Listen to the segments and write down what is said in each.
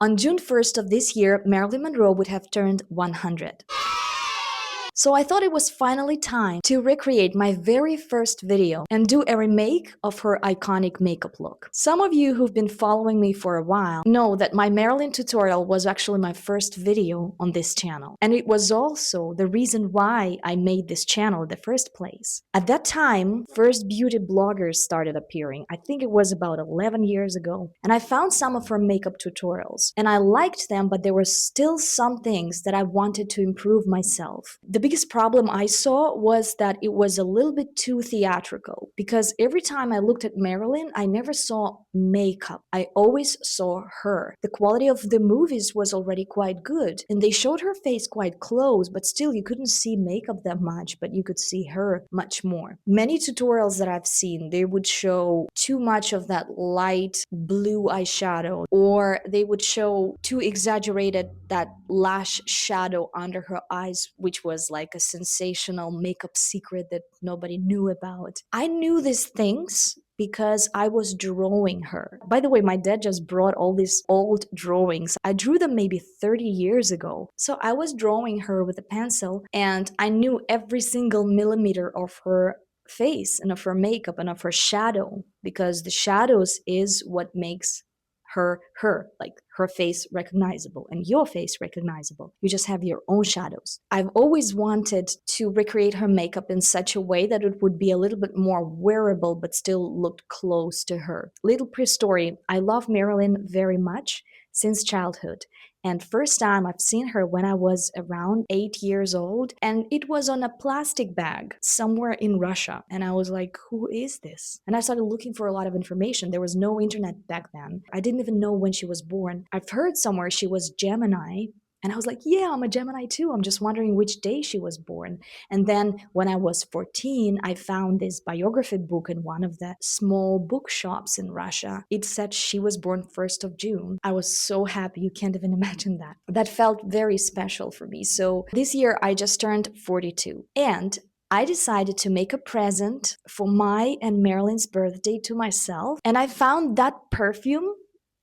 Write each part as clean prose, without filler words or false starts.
On June 1st of this year, Marilyn Monroe would have turned 100. So I thought it was finally time to recreate my very first video and do a remake of her iconic makeup look. Some of you who've been following me for a while know that my Marilyn tutorial was actually my first video on this channel. And it was also the reason why I made this channel in the first place. At that time, first beauty bloggers started appearing. I think it was about 11 years ago. And I found some of her makeup tutorials. And I liked them, but there were still some things that I wanted to improve myself. The biggest problem I saw was that it was a little bit too theatrical, because every time I looked at Marilyn, I never saw makeup. I always saw her. The quality of the movies was already quite good, and they showed her face quite close, but still you couldn't see makeup that much, but you could see her much more. Many tutorials that I've seen, they would show too much of that light blue eyeshadow, or they would show too exaggerated that lash shadow under her eyes, which was like a sensational makeup secret that nobody knew about. I knew these things because I was drawing her. By the way, my dad just brought all these old drawings. I drew them maybe 30 years ago. So I was drawing her with a pencil, and I knew every single millimeter of her face and of her makeup and of her shadow, because the shadows is what makes her, like her face recognizable and your face recognizable. You just have your own shadows. I've always wanted to recreate her makeup in such a way that it would be a little bit more wearable but still looked close to her. Little pre-story, I love Marilyn very much since childhood. And first time I've seen her when I was around 8 years old, and it was on a plastic bag somewhere in Russia. And I was like, who is this? And I started looking for a lot of information. There was no internet back then. I didn't even know when she was born. I've heard somewhere she was Gemini. And I was like, yeah, I'm a Gemini too. I'm just wondering which day she was born. And then when I was 14, I found this biography book in one of the small bookshops in Russia. It said she was born 1st of June. I was so happy. You can't even imagine that. That felt very special for me. So this year I just turned 42. And I decided to make a present for my and Marilyn's birthday to myself. And I found that perfume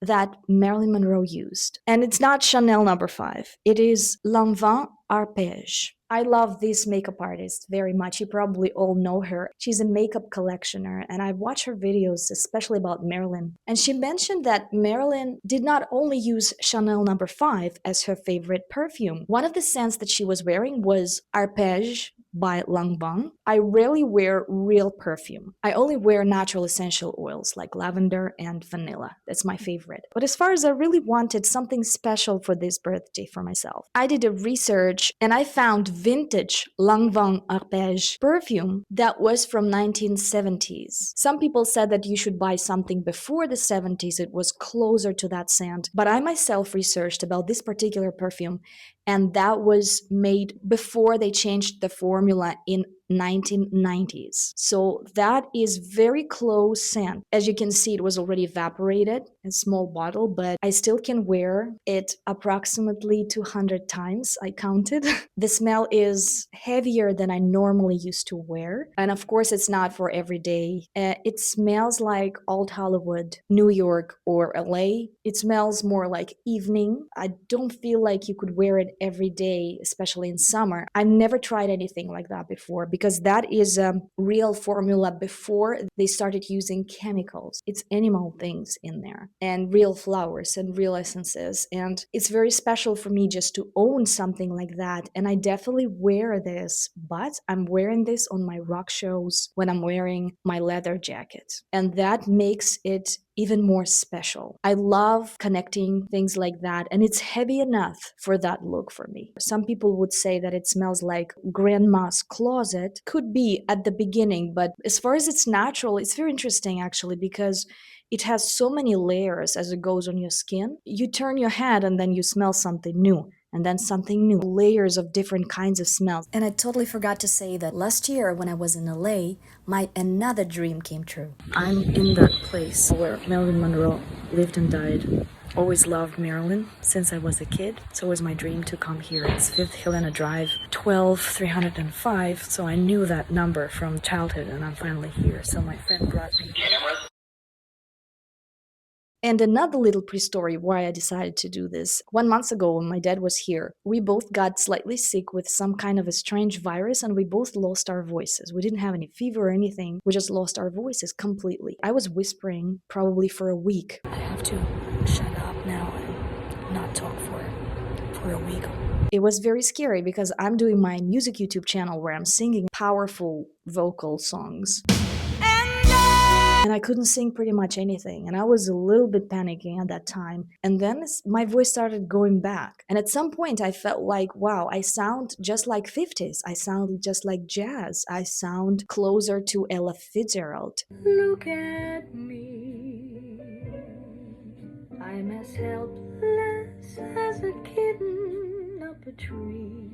that Marilyn Monroe used. And it's not Chanel No. 5. It is Lanvin Arpège. I love this makeup artist very much. You probably all know her. She's a makeup collectioner, and I watch her videos, especially about Marilyn. And she mentioned that Marilyn did not only use Chanel No. 5 as her favorite perfume. One of the scents that she was wearing was Arpège by Lanvin. I rarely wear real perfume. I only wear natural essential oils like lavender and vanilla. That's my favorite. But as far as I really wanted something special for this birthday for myself, I did a research and I found vintage Lanvin Arpège perfume that was from 1970s. Some people said that you should buy something before the 70s. It was closer to that scent. But I myself researched about this particular perfume, and that was made before they changed the formula in 1990s. So that is very close scent. As you can see, it was already evaporated in a small bottle, but I still can wear it approximately 200 times. I counted. The smell is heavier than I normally used to wear. And of course, it's not for every day. It smells like old Hollywood, New York, or LA. It smells more like evening. I don't feel like you could wear it every day, especially in summer. I never tried anything like that before, because that is a real formula before they started using chemicals. It's animal things in there, and real flowers and real essences. And it's very special for me just to own something like that. And I definitely wear this, but I'm wearing this on my rock shows when I'm wearing my leather jacket. And that makes it even more special. I love connecting things like that, and it's heavy enough for that look for me. Some people would say that it smells like grandma's closet. Could be at the beginning, but as far as it's natural, it's very interesting actually, because it has so many layers as it goes on your skin. You turn your head and then you smell something new, and then something new, layers of different kinds of smells. And I totally forgot to say that last year when I was in LA, my another dream came true. I'm in that place where Marilyn Monroe lived and died. Always loved Marilyn since I was a kid. It's always my dream to come here. It's 5th Helena Drive, 12305. So I knew that number from childhood, and I'm finally here. So my friend brought me. And another little pre-story why I decided to do this. 1 month ago when my dad was here, we both got slightly sick with some kind of a strange virus and we both lost our voices. We didn't have any fever or anything. We just lost our voices completely. I was whispering probably for a week. I have to shut up now and not talk for a week. It was very scary because I'm doing my music YouTube channel where I'm singing powerful vocal songs. And I couldn't sing pretty much anything. And I was a little bit panicking at that time. And then my voice started going back. And at some point I felt like, wow, I sound just like 50s. I sound just like jazz. I sound closer to Ella Fitzgerald. Look at me. I'm as helpless as a kitten up a tree.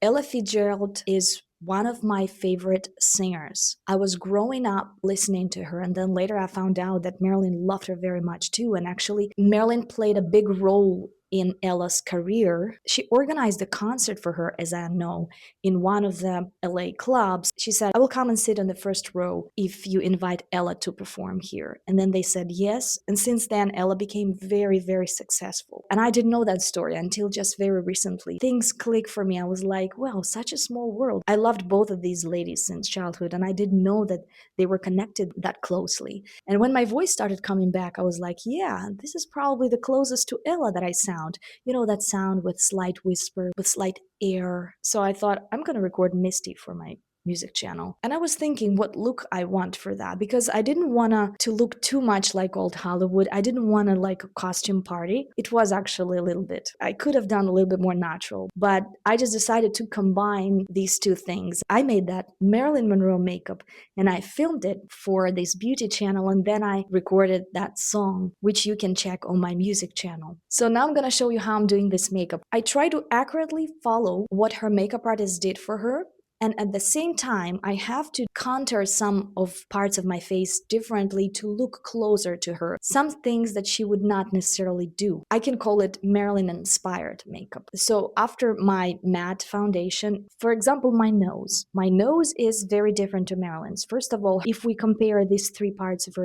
Ella Fitzgerald is one of my favorite singers. I was growing up listening to her, and then later I found out that Marilyn loved her very much too. And actually, Marilyn played a big role in Ella's career. She organized a concert for her, as I know, in one of the LA clubs. She said, I will come and sit on the first row if you invite Ella to perform here. And then they said yes. And since then, Ella became very, very successful. And I didn't know that story until just very recently. Things clicked for me. I was like, wow, such a small world. I loved both of these ladies since childhood, and I didn't know that they were connected that closely. And when my voice started coming back, I was like, yeah, this is probably the closest to Ella that I sound. You know, that sound with slight whisper, with slight air. So I thought, I'm going to record Misty for my music channel. And I was thinking what look I want for that, because I didn't want to look too much like old Hollywood. I didn't want to like a costume party. It was actually a little bit. I could have done a little bit more natural, but I just decided to combine these two things. I made that Marilyn Monroe makeup and I filmed it for this beauty channel, and then I recorded that song, which you can check on my music channel. So now I'm gonna show you how I'm doing this makeup. I try to accurately follow what her makeup artist did for her. And at the same time, I have to contour some of parts of my face differently to look closer to her. Some things that she would not necessarily do. I can call it Marilyn-inspired makeup. So after my matte foundation, for example, my nose. My nose is very different to Marilyn's. First of all, if we compare these three parts of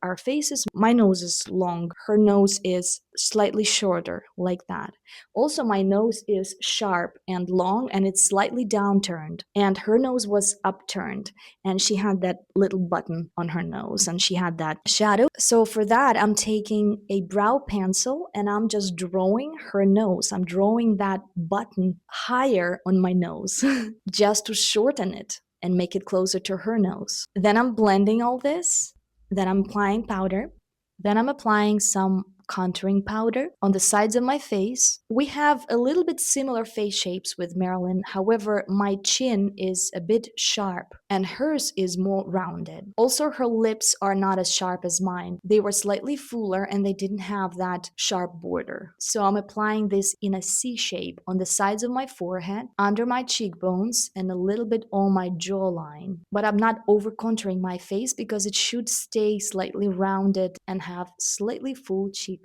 our faces, my nose is long. Her nose is slightly shorter, like that. Also, my nose is sharp and long, and it's slightly downturned. And her nose was upturned, and she had that little button on her nose, and she had that shadow. So for that, I'm taking a brow pencil and I'm just drawing her nose. I'm drawing that button higher on my nose just to shorten it and make it closer to her nose. Then I'm blending all this. Then I'm applying powder. Then I'm applying some contouring powder on the sides of my face. We have a little bit similar face shapes with Marilyn. However, my chin is a bit sharp and hers is more rounded. Also, her lips are not as sharp as mine. They were slightly fuller and they didn't have that sharp border. So I'm applying this in a C shape on the sides of my forehead, under my cheekbones, and a little bit on my jawline. But I'm not over contouring my face because it should stay slightly rounded and have slightly full cheeks.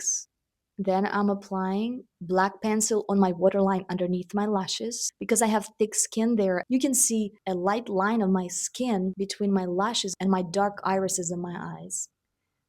Then I'm applying black pencil on my waterline underneath my lashes. Because I have thick skin there, you can see a light line of my skin between my lashes and my dark irises in my eyes.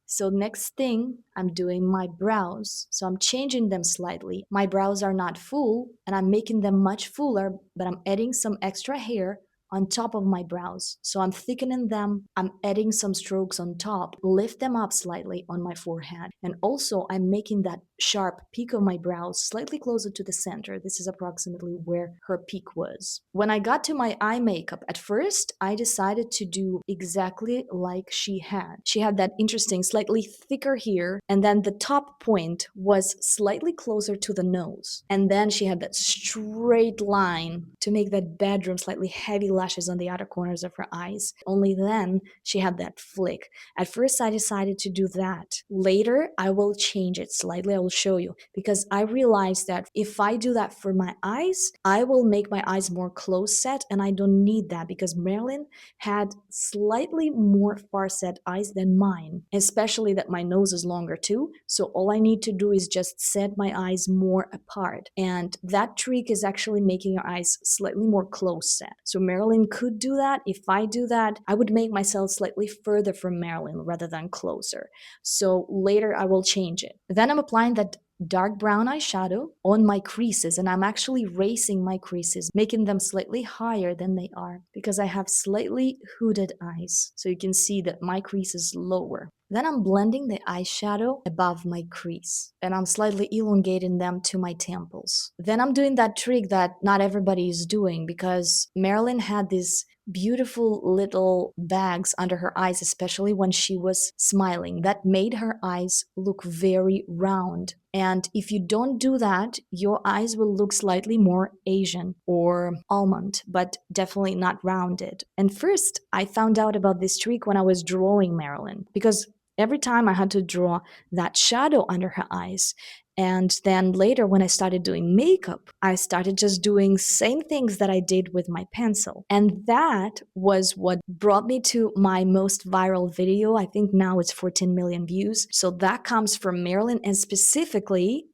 So next thing, I'm doing my brows. So I'm changing them slightly. My brows are not full, and I'm making them much fuller, but I'm adding some extra hair on top of my brows. So I'm thickening them, I'm adding some strokes on top, lift them up slightly on my forehead. And also I'm making that sharp peak of my brows slightly closer to the center. This is approximately where her peak was. When I got to my eye makeup, at first I decided to do exactly like she had. She had that interesting, slightly thicker hair, and then the top point was slightly closer to the nose. And then she had that straight line to make that bedroom slightly heavy lashes on the outer corners of her eyes. Only then she had that flick. At first I decided to do that. Later I will change it slightly. I will show you, because I realized that if I do that for my eyes, I will make my eyes more close set, and I don't need that because Marilyn had slightly more far set eyes than mine, especially that my nose is longer too. So all I need to do is just set my eyes more apart, and that trick is actually making your eyes slightly more close set. So Marilyn Marilyn could do that. If I do that, I would make myself slightly further from Marilyn rather than closer. So later I will change it. Then I'm applying that dark brown eyeshadow on my creases, and I'm actually raising my creases, making them slightly higher than they are because I have slightly hooded eyes. So you can see that my crease is lower. Then I'm blending the eyeshadow above my crease and I'm slightly elongating them to my temples. Then I'm doing that trick that not everybody is doing because Marilyn had this beautiful little bags under her eyes, especially when she was smiling. That made her eyes look very round. And if you don't do that, your eyes will look slightly more Asian or almond, but definitely not rounded. And first, I found out about this trick when I was drawing Marilyn, because every time I had to draw that shadow under her eyes. And then later when I started doing makeup, I started just doing same things that I did with my pencil. And that was what brought me to my most viral video. I think now it's 14 million views. So that comes from Marilyn and specifically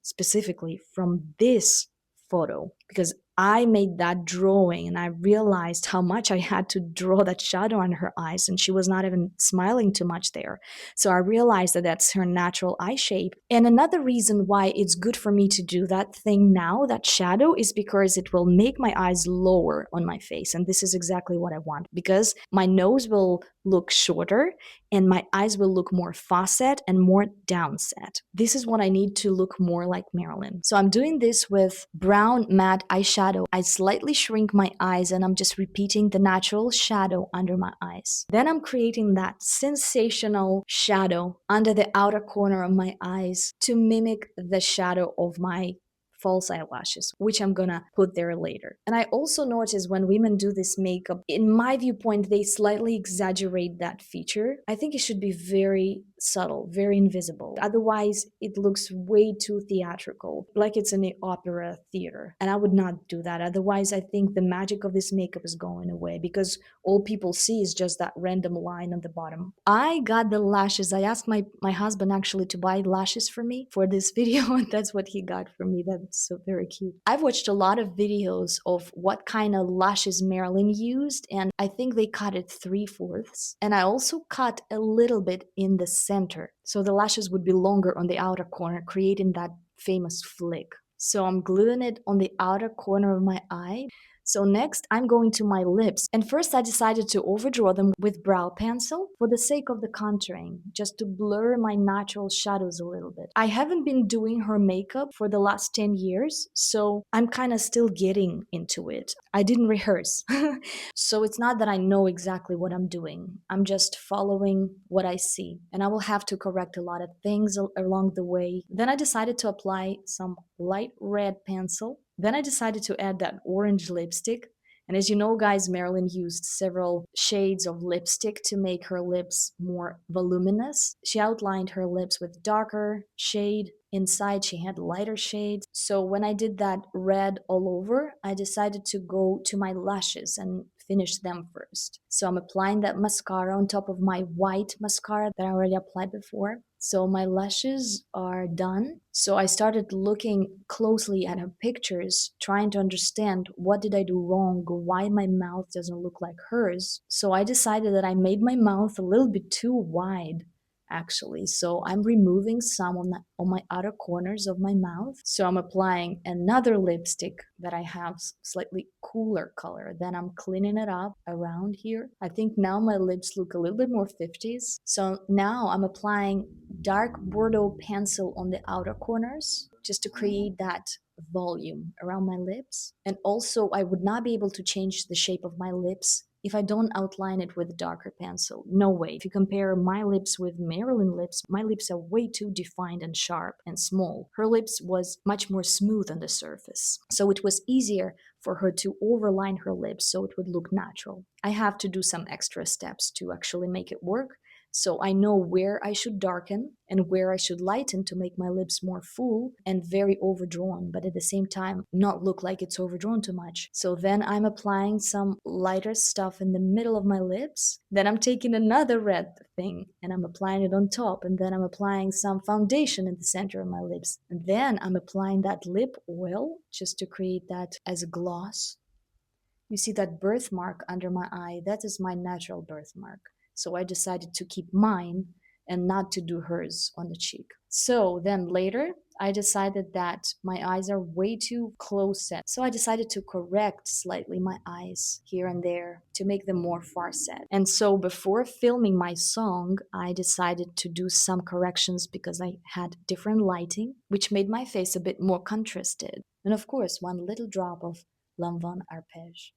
from this photo, because I made that drawing and I realized how much I had to draw that shadow on her eyes, and she was not even smiling too much there. So I realized that that's her natural eye shape. And another reason why it's good for me to do that thing now, that shadow, is because it will make my eyes lower on my face. And this is exactly what I want, because my nose will look shorter and my eyes will look more facet and more downset. This is what I need to look more like Marilyn. So I'm doing this with brown matte eyeshadow. I slightly shrink my eyes and I'm just repeating the natural shadow under my eyes. Then I'm creating that sensational shadow under the outer corner of my eyes to mimic the shadow of my false eyelashes, which I'm gonna put there later. And I also notice when women do this makeup, in my viewpoint, they slightly exaggerate that feature. I think it should be very subtle, very invisible. Otherwise, it looks way too theatrical, like it's in the opera theater. And I would not do that. Otherwise, I think the magic of this makeup is going away because all people see is just that random line on the bottom. I got the lashes. I asked my husband actually to buy lashes for me for this video, and that's what he got for me. That's so very cute. I've watched a lot of videos of what kind of lashes Marilyn used, and I think they cut it 3/4. And I also cut a little bit in the center, so the lashes would be longer on the outer corner, creating that famous flick. So I'm gluing it on the outer corner of my eye. So next, I'm going to my lips. And first, I decided to overdraw them with brow pencil for the sake of the contouring, just to blur my natural shadows a little bit. I haven't been doing her makeup for the last 10 years, so I'm kind of still getting into it. I didn't rehearse. So it's not that I know exactly what I'm doing. I'm just following what I see. And I will have to correct a lot of things along the way. Then I decided to apply some light red pencil. Then I decided to add that orange lipstick. And as you know, guys, Marilyn used several shades of lipstick to make her lips more voluminous. She outlined her lips with darker shade. Inside, she had lighter shades. So when I did that red all over, I decided to go to my lashes and finish them first. So I'm applying that mascara on top of my white mascara that I already applied before. So my lashes are done. So I started looking closely at her pictures, trying to understand what did I do wrong, why my mouth doesn't look like hers. So I decided that I made my mouth a little bit too wide, actually. So I'm removing some on my outer corners of my mouth. So I'm applying another lipstick that I have slightly cooler color. Then I'm cleaning it up around here. I think now my lips look a little bit more 50s. So now I'm applying dark Bordeaux pencil on the outer corners just to create that volume around my lips. And also I would not be able to change the shape of my lips if I don't outline it with darker pencil. No way. If you compare my lips with Marilyn lips, my lips are way too defined and sharp and small. Her lips was much more smooth on the surface. So it was easier for her to overline her lips so it would look natural. I have to do some extra steps to actually make it work. So I know where I should darken and where I should lighten to make my lips more full and very overdrawn, but at the same time not look like it's overdrawn too much. So then I'm applying some lighter stuff in the middle of my lips. Then I'm taking another red thing and I'm applying it on top. And then I'm applying some foundation in the center of my lips. And then I'm applying that lip oil just to create that as a gloss. You see that birthmark under my eye? That is my natural birthmark. So I decided to keep mine and not to do hers on the cheek. So then later, I decided that my eyes are way too close set. So I decided to correct slightly my eyes here and there to make them more far set. And so before filming my song, I decided to do some corrections because I had different lighting, which made my face a bit more contrasted. And of course, one little drop of Lanvin arpège.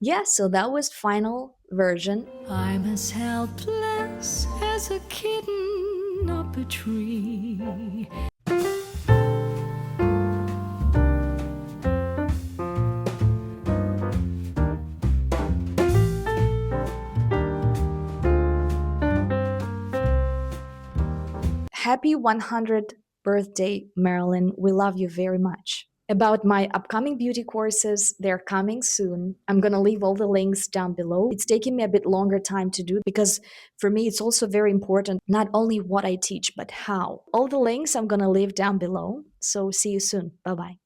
Yeah, so that was final version. I'm as helpless as a kitten up a tree. Happy 100th birthday, Marilyn. We love you very much. About my upcoming beauty courses, they're coming soon. I'm gonna leave all the links down below. It's taking me a bit longer time to do because for me it's also very important not only what I teach but how. All the links I'm gonna leave down below. So see you soon. Bye bye.